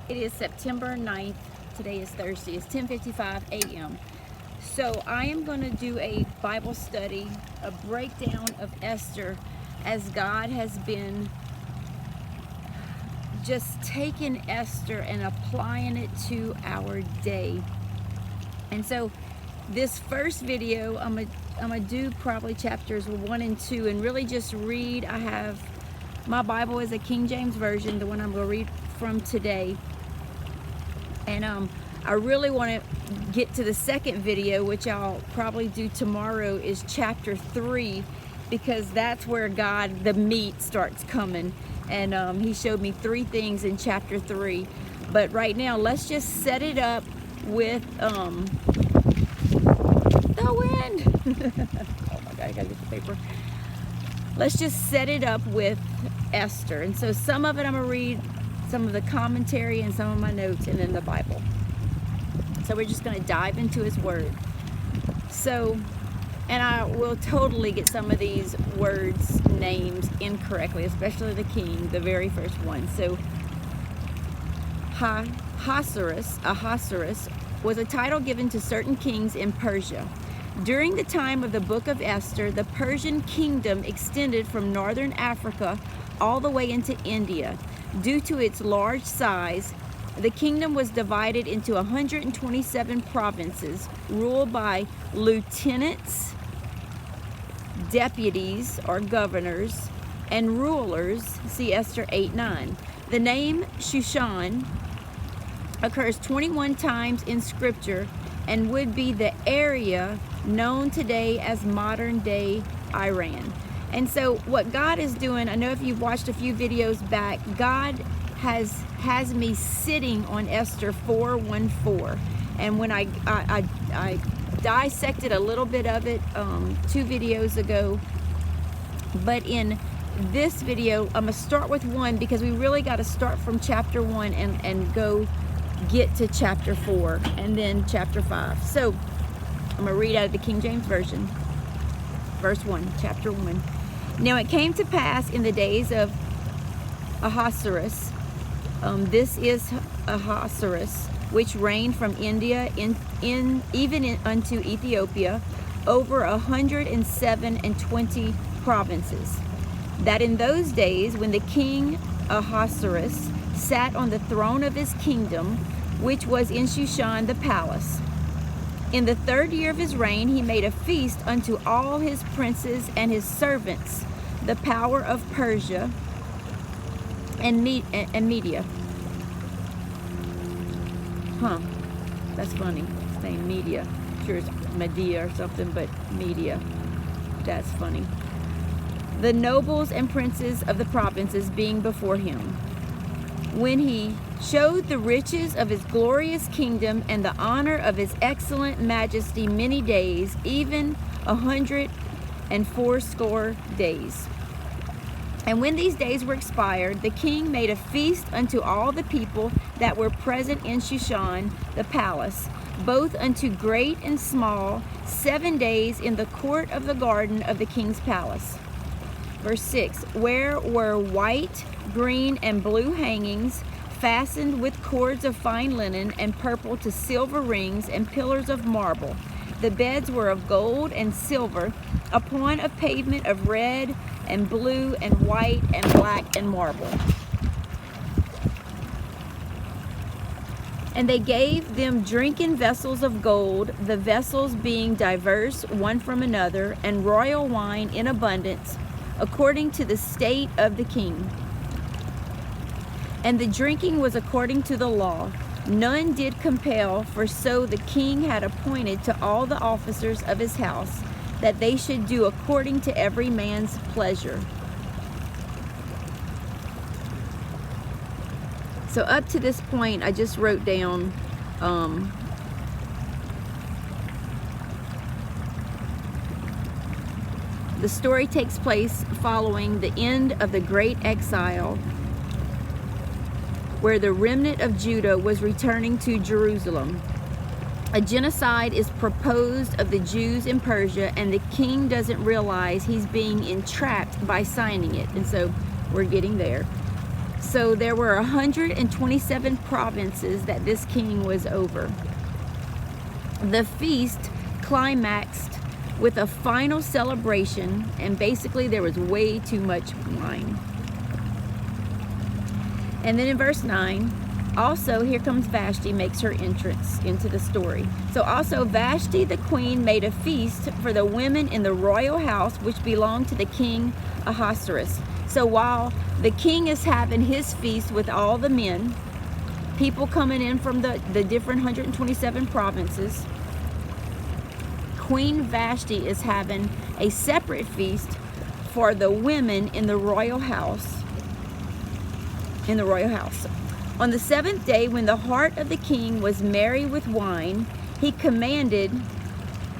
It is September 9th. Today is Thursday. It's 10:55 a.m. So I am going to do a Bible study, a breakdown of Esther, as God has been just taking Esther and applying it to our day. And so this first video, I'm gonna do probably chapters 1 and 2 and really just read. I have my Bible is a King James Version, the one I'm going to read from today. And I really want to get to the second video, which I'll probably do tomorrow, is chapter 3, because that's where God, the meat, starts coming. And he showed me 3 things in chapter 3. But right now, let's just set it up with the wind. Oh my God, I gotta get the paper. Let's just set it up with Esther. And so some of it I'm gonna read, some of the commentary and some of my notes, and then the Bible. So we're just gonna dive into his word. So, and I will totally get some of these words, names incorrectly, especially the king, the very first one. So Ahasuerus was a title given to certain kings in Persia. During the time of the book of Esther, the Persian kingdom extended from northern Africa all the way into India. Due to its large size, the kingdom was divided into 127 provinces, ruled by lieutenants, deputies or governors, and rulers. See Esther 8:9. The name Shushan occurs 21 times in scripture and would be the area known today as modern-day Iran. And so what God is doing, I know if you've watched a few videos back, God has me sitting on Esther 4:1-4. And when I dissected a little bit of it 2 videos ago, but in this video I'm gonna start with 1, because we really got to start from chapter 1 and go get to chapter 4 and then chapter 5. So I'm gonna read out of the King James Version, verse 1, chapter 1. Now it came to pass in the days of Ahasuerus, this is Ahasuerus, which reigned from India unto Ethiopia, over 127 provinces, that in those days when the king Ahasuerus sat on the throne of his kingdom, which was in Shushan the palace, in the 3rd year of his reign, he made a feast unto all his princes and his servants, the power of Persia and Media. That's funny. It's named Media. I'm sure it's Medea or something, but Media. That's funny. The nobles and princes of the provinces being before him, when he showed the riches of his glorious kingdom and the honor of his excellent majesty many days, even 180 days. And when these days were expired, the king made a feast unto all the people that were present in Shushan the palace, both unto great and small, 7 days in the court of the garden of the king's palace. Verse 6, where were white, green, and blue hangings, fastened with cords of fine linen and purple to silver rings and pillars of marble. The beds were of gold and silver, upon a pavement of red and blue and white and black and marble. And they gave them drinking vessels of gold, the vessels being diverse one from another, and royal wine in abundance, according to the state of the king. And the drinking was according to the law. None did compel, for so the king had appointed to all the officers of his house, that they should do according to every man's pleasure. So up to this point, I just wrote down the story takes place following the end of the great exile, where the remnant of Judah was returning to Jerusalem. A genocide is proposed of the Jews in Persia, and the king doesn't realize he's being entrapped by signing it. And so we're getting there. So there were 127 provinces that this king was over. The feast climaxed with a final celebration, and basically there was way too much wine. And then in verse 9, also here comes Vashti, makes her entrance into the story. So also Vashti the queen made a feast for the women in the royal house which belonged to the king Ahasuerus. So while the king is having his feast with all the men, people coming in from the different 127 provinces, Queen Vashti is having a separate feast for the women in the royal house. On the 7th day, when the heart of the king was merry with wine, he commanded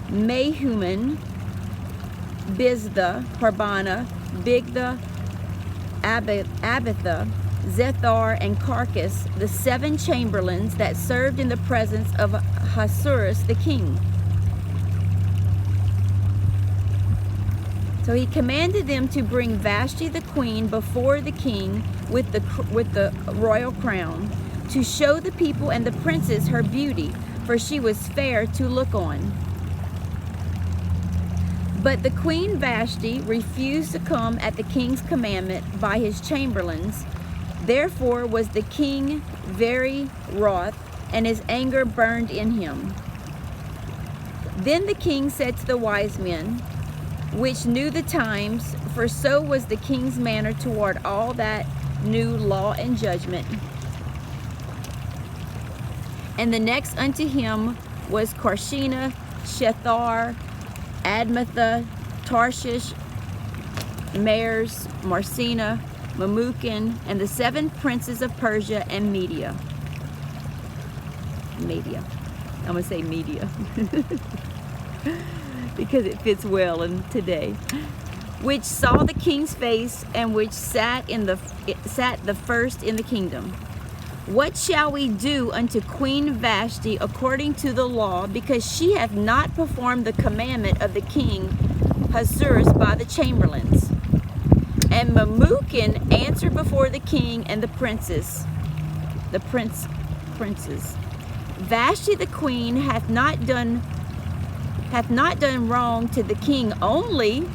Mehuman, Biztha, Harbana, Bigtha, Abitha, Zethar, and Carcass, the 7 chamberlains that served in the presence of Ahasuerus the king. So he commanded them to bring Vashti the queen before the king with the royal crown, to show the people and the princes her beauty, for she was fair to look on. But the queen Vashti refused to come at the king's commandment by his chamberlains. Therefore was the king very wroth, and his anger burned in him. Then the king said to the wise men, which knew the times, for so was the king's manner toward all that knew law and judgment. And the next unto him was Carshena, Shethar, Admatha, Tarshish, Meres, Marsena, Memucan, and the 7 princes of Persia and Media. I'm going to say Media. Because it fits well in today, which saw the king's face, and which sat the first in the kingdom. What shall we do unto Queen Vashti according to the law, because she hath not performed the commandment of the king Ahasuerus by the chamberlains? And Memucan answered before the king and the princes. Vashti the queen hath not done wrong to the king only,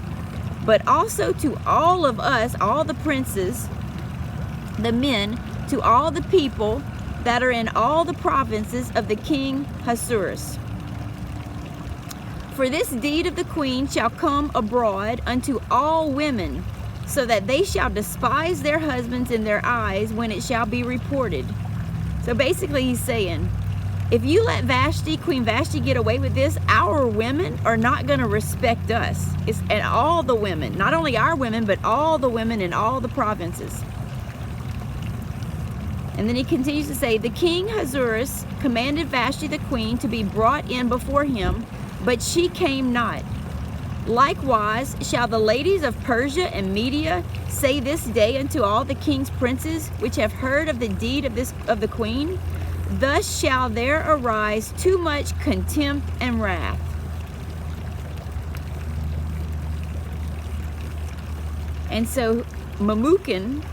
but also to all of us, all the princes, the men, to all the people that are in all the provinces of the king Ahasuerus. For this deed of the queen shall come abroad unto all women, so that they shall despise their husbands in their eyes when it shall be reported. So basically he's saying, if you let Queen Vashti get away with this, our women are not going to respect us. And all the women, not only our women, but all the women in all the provinces. And then he continues to say, the king Ahasuerus commanded Vashti the queen to be brought in before him, but she came not. Likewise shall the ladies of Persia and Media say this day unto all the king's princes, which have heard of the deed of the queen, thus shall there arise too much contempt and wrath. And so Memucan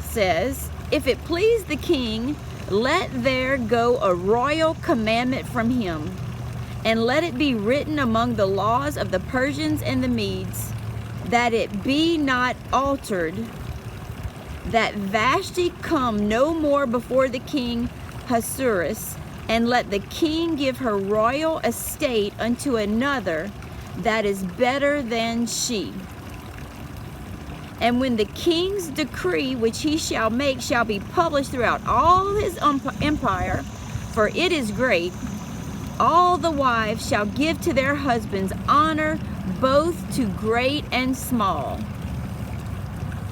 says, if it please the king, let there go a royal commandment from him, and let it be written among the laws of the Persians and the Medes, that it be not altered, that Vashti come no more before the king Ahasuerus, and let the king give her royal estate unto another that is better than she. And when the king's decree which he shall make shall be published throughout all his empire, for it is great, all the wives shall give to their husbands honor, both to great and small.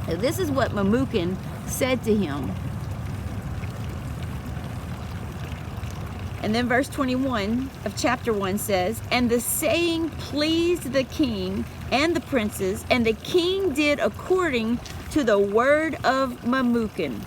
So this is what Memucan said to him. And then verse 21 of chapter 1 says, and the saying pleased the king and the princes, and the king did according to the word of Memucan.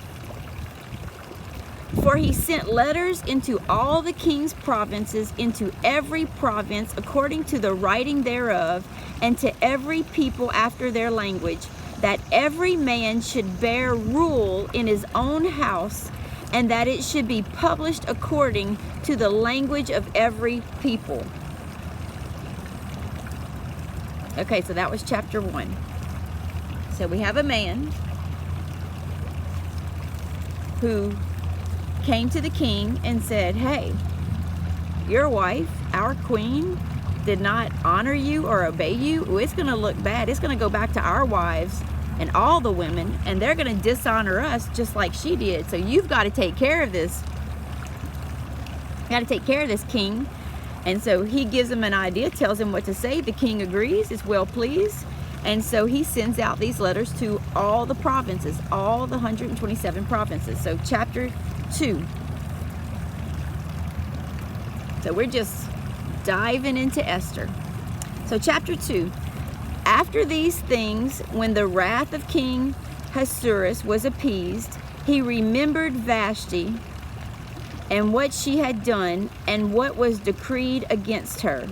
For he sent letters into all the king's provinces, into every province according to the writing thereof, and to every people after their language, that every man should bear rule in his own house, and that it should be published according to the language of every people. Okay, so that was chapter 1. So we have a man who came to the king and said, hey, your wife, our queen, did not honor you or obey you. Well, it's going to look bad. It's going to go back to our wives and all the women, and they're going to dishonor us just like she did. So you've got to take care of this. You got to take care of this, king. And so he gives him an idea, tells him what to say. The king agrees, is well pleased. And so he sends out these letters to all the provinces, all the 127 provinces. So chapter 2. So we're just diving into Esther. So chapter 2. After these things, when the wrath of King Ahasuerus was appeased, he remembered Vashti and what she had done and what was decreed against her.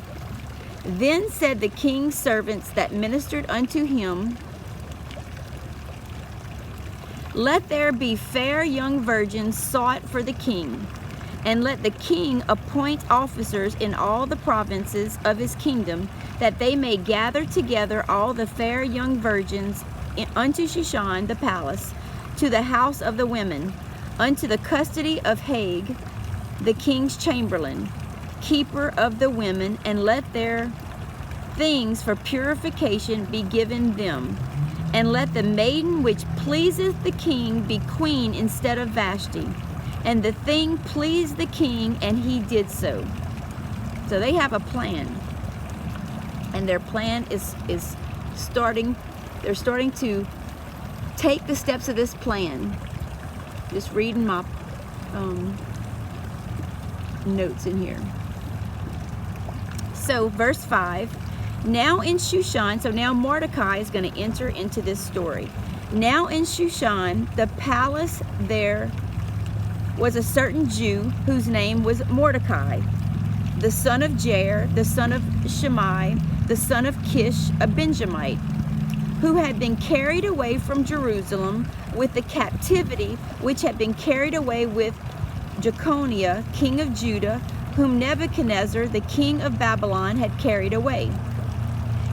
Then said the king's servants that ministered unto him, let there be fair young virgins sought for the king, and let the king appoint officers in all the provinces of his kingdom, that they may gather together all the fair young virgins unto Shushan the palace, to the house of the women, unto the custody of Hag, the king's chamberlain, keeper of the women, and let their things for purification be given them. And let the maiden which pleaseth the king be queen instead of Vashti. And the thing pleased the king, and he did so. So they have a plan. And their plan is starting, they're starting to take the steps of this plan. Just reading my notes in here. So verse 5, now in Shushan, so now Mordecai is going to enter into this story. Now in Shushan, the palace there was a certain Jew whose name was Mordecai, the son of Jair, the son of Shimei, the son of Kish, a Benjamite, who had been carried away from Jerusalem with the captivity which had been carried away with Jeconiah, king of Judah, whom Nebuchadnezzar, the king of Babylon, had carried away.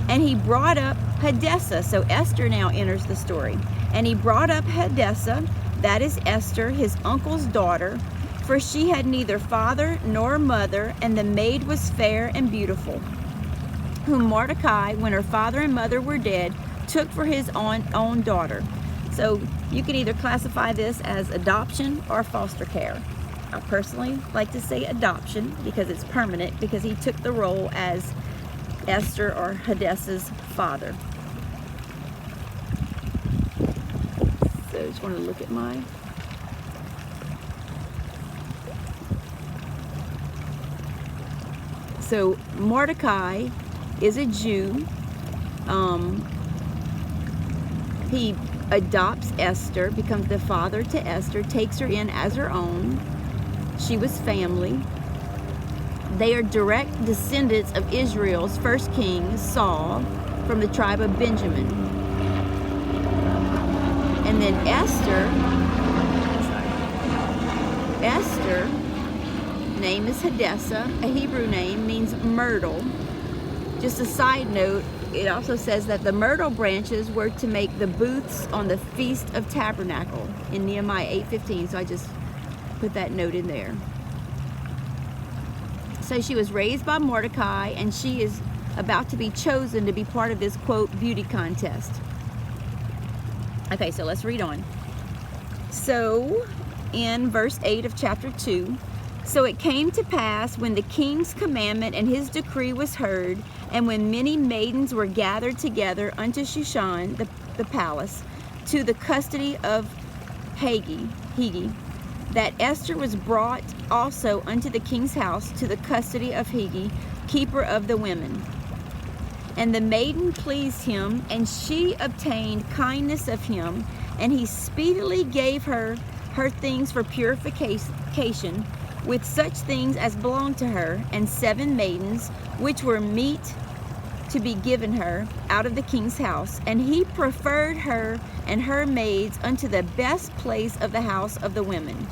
And he brought up Hadassah. So Esther now enters the story. And he brought up Hadassah, that is Esther, his uncle's daughter, for she had neither father nor mother, and the maid was fair and beautiful, whom Mordecai, when her father and mother were dead, took for his own daughter. So you can either classify this as adoption or foster care. I personally like to say adoption because it's permanent, because he took the role as Esther or Hadassah's father. So I just want to look at my... So Mordecai is a Jew. He adopts Esther, becomes the father to Esther, takes her in as her own. She was family. They are direct descendants of Israel's first king, Saul, from the tribe of Benjamin. And then Esther, name is Hadassah, a Hebrew name, means myrtle. Just a side note, it also says that the myrtle branches were to make the booths on the Feast of Tabernacle in Nehemiah 8:15, so I just put that note in there. So she was raised by Mordecai, and she is about to be chosen to be part of this, quote, beauty contest. Okay, so let's read on. So in verse 8 of chapter 2, so it came to pass when the king's commandment and his decree was heard, and when many maidens were gathered together unto Shushan, the palace, to the custody of Hagi, that Esther was brought also unto the king's house to the custody of Hagi, keeper of the women. And the maiden pleased him, and she obtained kindness of him, and he speedily gave her things for purification, with such things as belonged to her, and 7 maidens, which were meet to be given her out of the king's house, and he preferred her and her maids unto the best place of the house of the women.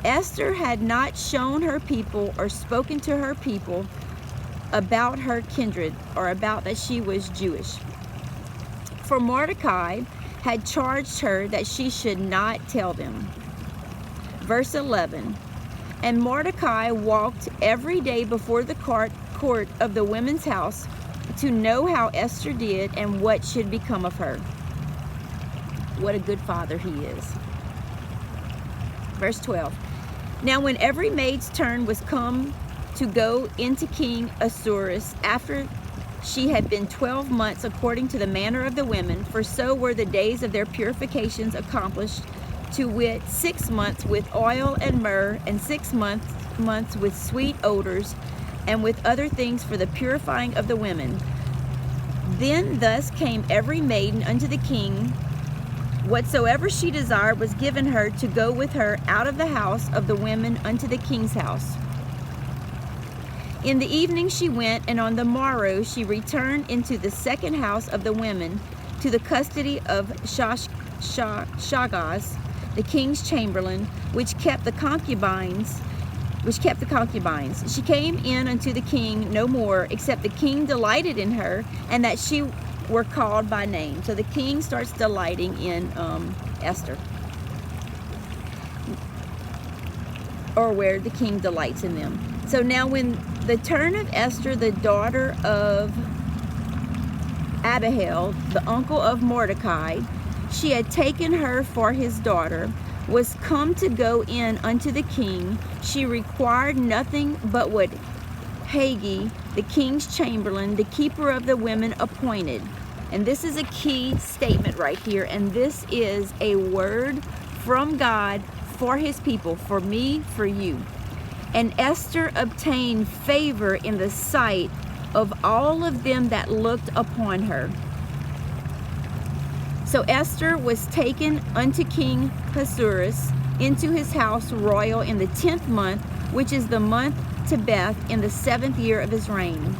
Esther had not shown her people or spoken to her people about her kindred, or about that she was Jewish. For Mordecai had charged her that she should not tell them. Verse 11, and Mordecai walked every day before the court of the women's house to know how Esther did and what should become of her. What a good father he is. Verse 12, now when every maid's turn was come to go into King Ahasuerus, after she had been 12 months according to the manner of the women, for so were the days of their purifications accomplished, to wit, 6 months with oil and myrrh, and 6 months with sweet odors, and with other things for the purifying of the women. Then thus came every maiden unto the king. Whatsoever she desired was given her to go with her out of the house of the women unto the king's house. In the evening she went, and on the morrow she returned into the second house of the women, to the custody of Shagaz, the king's chamberlain, which kept the concubines. She came in unto the king no more, except the king delighted in her, and that she were called by name. So the king starts delighting in Esther, or where the king delights in them. So now when the turn of Esther, the daughter of Abihail, the uncle of Mordecai, she had taken her for his daughter, was come to go in unto the king, she required nothing but what Haggai, the king's chamberlain, the keeper of the women, appointed. And this is a key statement right here, and this is a word from God for his people, for me, for you. And Esther obtained favor in the sight of all of them that looked upon her. So Esther was taken unto King Ahasuerus into his house royal in the 10th month, which is the month Tebeth, in the 7th year of his reign.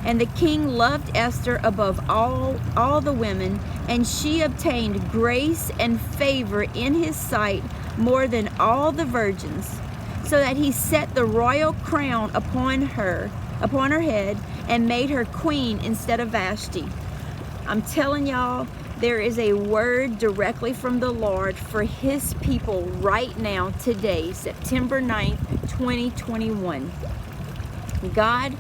And the king loved Esther above all the women, and she obtained grace and favor in his sight more than all the virgins, so that he set the royal crown upon her head, and made her queen instead of Vashti. I'm telling y'all, there is a word directly from the Lord for his people right now, today, September 9th, 2021. God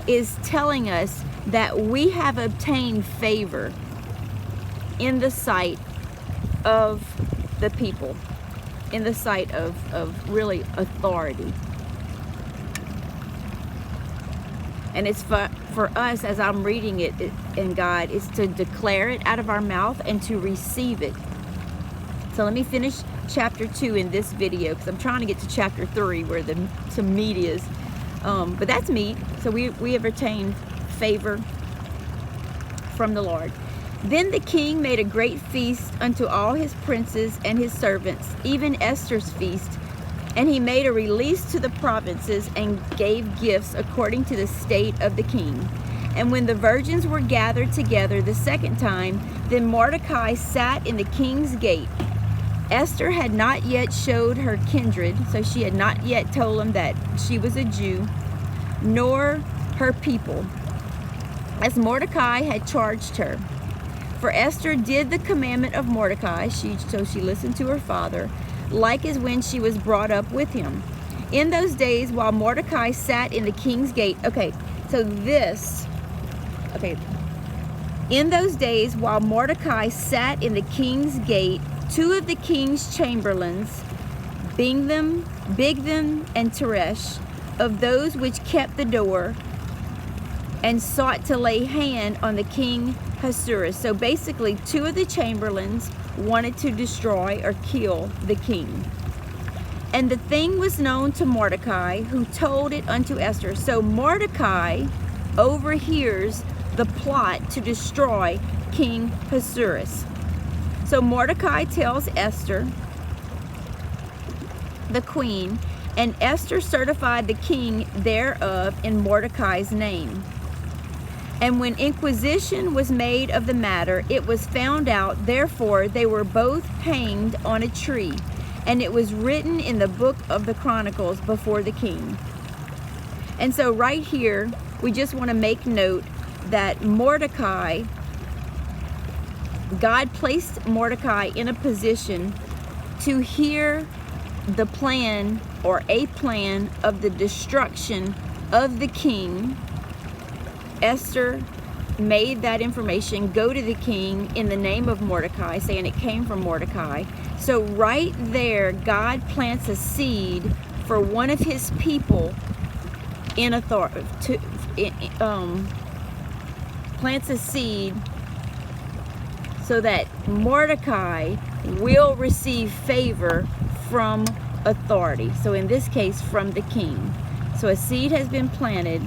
is telling us that we have obtained favor in the sight of the people, in the sight of really authority. And it's for us, as I'm reading it in God, is to declare it out of our mouth and to receive it. So let me finish chapter 2 in this video, because I'm trying to get to chapter 3 where some meat is. But that's meat. So we have retained favor from the Lord. Then the king made a great feast unto all his princes and his servants, even Esther's feast. And he made a release to the provinces and gave gifts according to the state of the king. And when the virgins were gathered together the second time, then Mordecai sat in the king's gate. Esther had not yet showed her kindred, so she had not yet told him that she was a Jew, nor her people, as Mordecai had charged her. For Esther did the commandment of Mordecai, so she listened to her father, like as when she was brought up with him. In those days, while Mordecai sat in the king's gate, in those days, while Mordecai sat in the king's gate, 2 of the king's chamberlains, Bigthan and Teresh, of those which kept the door, and sought to lay hand on the king Ahasuerus. So basically, 2 of the chamberlains wanted to destroy or kill the king. And the thing was known to Mordecai, who told it unto Esther. So Mordecai overhears the plot to destroy King Ahasuerus. So Mordecai tells Esther, the queen, and Esther certified the king thereof in Mordecai's name. And when inquisition was made of the matter, it was found out, therefore they were both hanged on a tree. And it was written in the book of the Chronicles before the king. And so right here, we just want to make note that Mordecai, God placed Mordecai in a position to hear the plan, or a plan, of the destruction of the king. Esther made that information go to the king in the name of Mordecai, saying it came from Mordecai. So right there, God plants a seed for one of his people in authority, plants a seed so that Mordecai will receive favor from authority. So in this case, from the king. So a seed has been planted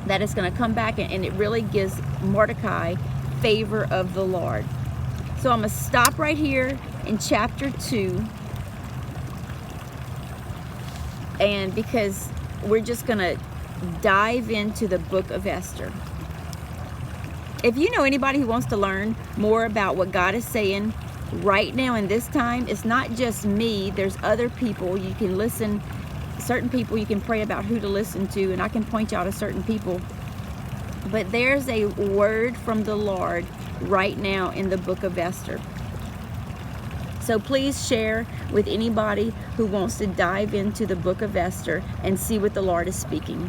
that is going to come back, and it really gives Mordecai favor of the Lord. So I'm going to stop right here in chapter 2, and because we're just going to dive into the book of Esther. If you know anybody who wants to learn more about what God is saying right now in this time, it's not just me. There's other people you can listen. Certain people you can pray about who to listen to, and I can point you out to certain people. But there's a word from the Lord right now in the book of Esther. So please share with anybody who wants to dive into the book of Esther and see what the Lord is speaking.